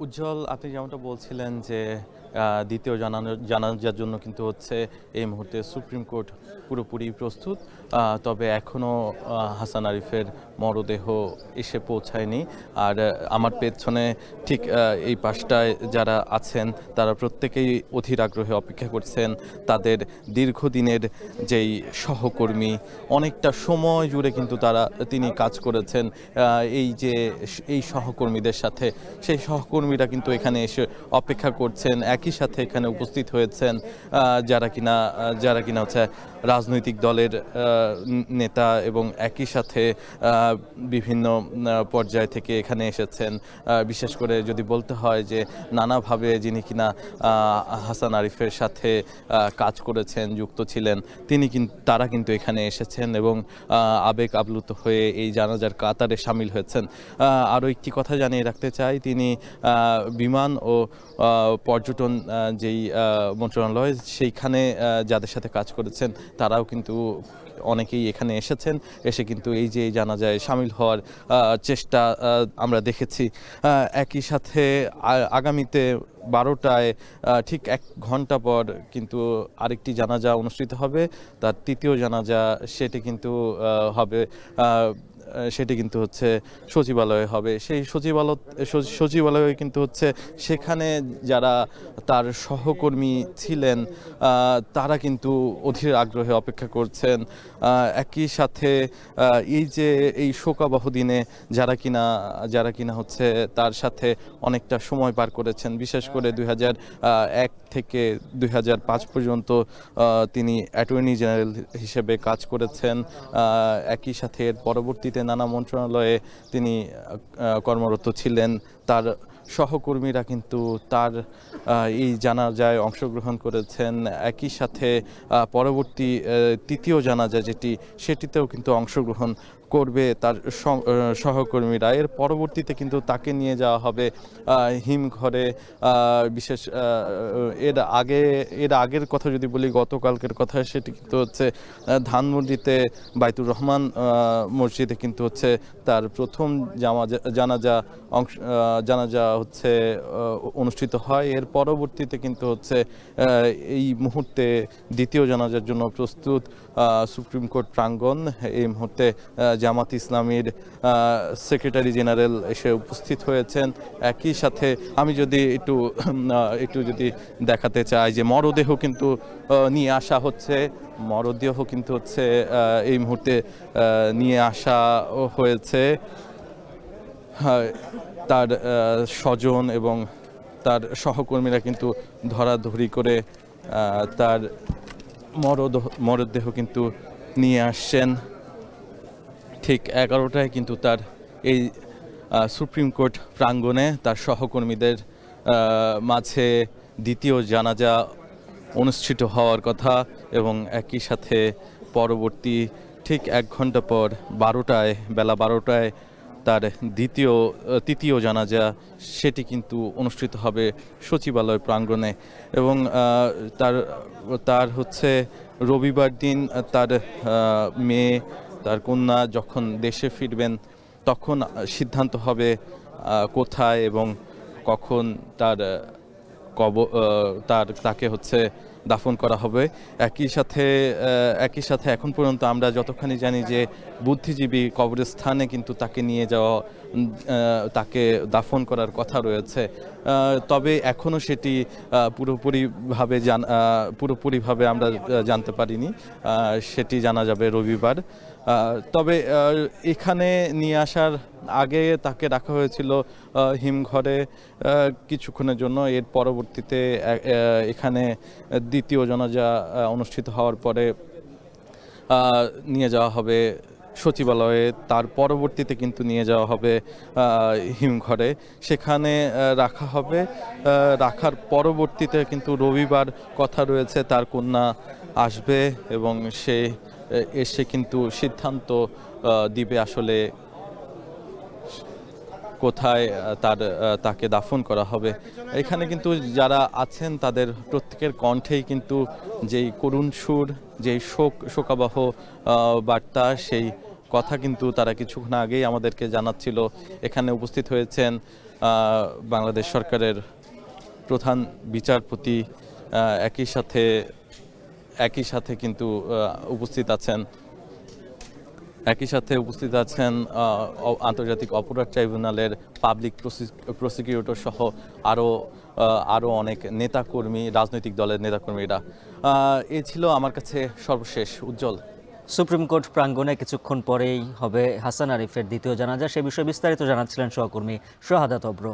উজ্জ্বল, আপনি যেমনটা বলছিলেন যে দ্বিতীয় জানাজার জন্য কিন্তু হচ্ছে এই মুহূর্তে সুপ্রিম কোর্ট পুরোপুরি প্রস্তুত। তবে এখনও হাসান আরিফের মরদেহ এসে পৌঁছায়নি। আর আমার পেছনে ঠিক এই পাশটায় যারা আছেন তারা প্রত্যেকেই অধীর আগ্রহে অপেক্ষা করছেন। তাদের দীর্ঘদিনের যেই সহকর্মী, অনেকটা সময় জুড়ে কিন্তু তিনি কাজ করেছেন এই সহকর্মীদের সাথে। সেই সহকর্মীরা কিন্তু এখানে এসে অপেক্ষা করছেন, একই সাথে এখানে উপস্থিত হয়েছেন যারা কিনা হচ্ছে রাজনৈতিক দলের নেতা এবং একই সাথে বিভিন্ন পর্যায় থেকে এখানে এসেছেন। বিশেষ করে যদি বলতে হয় যে নানাভাবে যিনি কিনা হাসান আরিফের সাথে কাজ করেছেন, যুক্ত ছিলেন, তারা কিন্তু এখানে এসেছেন এবং আবেগ আপ্লুত হয়ে এই জানাজার কাতারে সামিল হয়েছেন। আরও একটি কথা জানিয়ে রাখতে চাই, তিনি বিমান ও পর্যটন যেই মন্ত্রণালয়, সেইখানে যাদের সাথে কাজ করেছেন তারাও কিন্তু অনেকেই এখানে এসে কিন্তু এই যে জানাজায় সামিল হওয়ার চেষ্টা আমরা দেখেছি। একই সাথে আগামীতে 12টায় ঠিক 1 ঘন্টা পর কিন্তু আরেকটি জানাজা অনুষ্ঠিত হবে। তার তৃতীয় জানাজা সেটি কিন্তু হচ্ছে সচিবালয়ে হবে। সেই সচিবালয়ে কিন্তু হচ্ছে সেখানে যারা তার সহকর্মী ছিলেন তারা কিন্তু অধীর আগ্রহে অপেক্ষা করছেন। একই সাথে এই শোকাবহ দিনে যারা কিনা হচ্ছে তার সাথে অনেকটা সময় পার করেছেন, বিশেষ করে 2001 থেকে 2005 পর্যন্ত তিনি অ্যাটর্নি জেনারেল হিসেবে কাজ করেছেন। একই সাথে এর পরবর্তীতে নানা মন্ত্রণালয়ে তিনি কর্মরত ছিলেন। তার সহকর্মীরা কিন্তু তার এই জানাজায় অংশগ্রহণ করেছেন। একই সাথে পরবর্তী তৃতীয় জানাজা সেটিতেও কিন্তু অংশগ্রহণ করবে তার সহকর্মীরা। এর পরবর্তীতে কিন্তু তাকে নিয়ে যাওয়া হবে হিমঘরে। বিশেষ এর আগের কথা যদি বলি, গতকালকের কথা, সেটি কিন্তু হচ্ছে ধানমন্ডিতে বাইতুর রহমান মসজিদে কিন্তু হচ্ছে তার প্রথম জানাজা হচ্ছে অনুষ্ঠিত হয়। এর পরবর্তীতে কিন্তু হচ্ছে এই মুহূর্তে দ্বিতীয় জানাজার জন্য প্রস্তুত সুপ্রিম কোর্ট প্রাঙ্গণ। এই মুহূর্তে জামাত ইসলামীর সেক্রেটারি জেনারেল এসে উপস্থিত হয়েছেন। একই সাথে আমি যদি একটু যদি দেখাতে চাই যে মরদেহ কিন্তু নিয়ে আসা হচ্ছে। এই মুহূর্তে নিয়ে আসা হয়েছে। তার স্বজন এবং তার সহকর্মীরা কিন্তু ধরাধরি করে তার মরদেহ কিন্তু নিয়ে আসছেন। ঠিক 11টায় কিন্তু তার এই সুপ্রিম কোর্ট প্রাঙ্গণে তার সহকর্মীদের মাঝে দ্বিতীয় জানাজা অনুষ্ঠিত হওয়ার কথা এবং একই সাথে পরবর্তী ঠিক 1 ঘন্টা পর বেলা 12টায় তার তৃতীয় জানাজা সেটি কিন্তু অনুষ্ঠিত হবে সচিবালয় প্রাঙ্গণে। এবং তার হচ্ছে রবিবার দিন তার মেয়ে, তার কন্যা যখন দেশে ফিরবেন তখন সিদ্ধান্ত হবে কোথায় এবং কখন তাকে হচ্ছে দাফন করা হবে। একই সাথে এখন পর্যন্ত আমরা যতখানি জানি যে বুদ্ধিজীবী কবরস্থানে কিন্তু তাকে দাফন করার কথা রয়েছে। তবে এখনও সেটি পুরোপুরিভাবে আমরা জানতে পারিনি। সেটি জানা যাবে রবিবার। তবে এখানে নিয়ে আসার আগে তাকে রাখা হয়েছিল হিমঘরে কিছুক্ষণের জন্য। এর পরবর্তীতে এখানে দ্বিতীয় জানাজা অনুষ্ঠিত হওয়ার পরে নিয়ে যাওয়া হবে সচিবালয়ে। তার পরবর্তীতে কিন্তু নিয়ে যাওয়া হবে হিমঘরে, সেখানে রাখা হবে। রাখার পরবর্তীতে কিন্তু রবিবার কথা রয়েছে তার কন্যা আসবে এবং সে এসে কিন্তু সিদ্ধান্ত দিবে আসলে কোথায় তাকে দাফন করা হবে। এখানে কিন্তু যারা আছেন তাদের প্রত্যেকের কণ্ঠেই কিন্তু যেই করুণ সুর, যেই শোকাবহ বার্তা, সেই কথা কিন্তু তারা কিছুক্ষণ আগেই আমাদেরকে জানাচ্ছিল। এখানে উপস্থিত হয়েছেন বাংলাদেশ সরকারের প্রধান বিচারপতি, একই সাথে কিন্তু উপস্থিত আছেন আন্তর্জাতিক অপরাধ ট্রাইব্যুনালের পাবলিক প্রসিকিউটর সহ আরও অনেক নেতাকর্মী, রাজনৈতিক দলের নেতাকর্মীরা। এ ছিল আমার কাছে সর্বশেষ। উজ্জ্বল। সুপ্রিম কোর্ট প্রাঙ্গণে কিছুক্ষণ পরেই হবে হাসান আরিফের দ্বিতীয় জানাজা। সে বিষয়ে বিস্তারিত জানাচ্ছিলেন সহকর্মী শাহাদাত অব্র।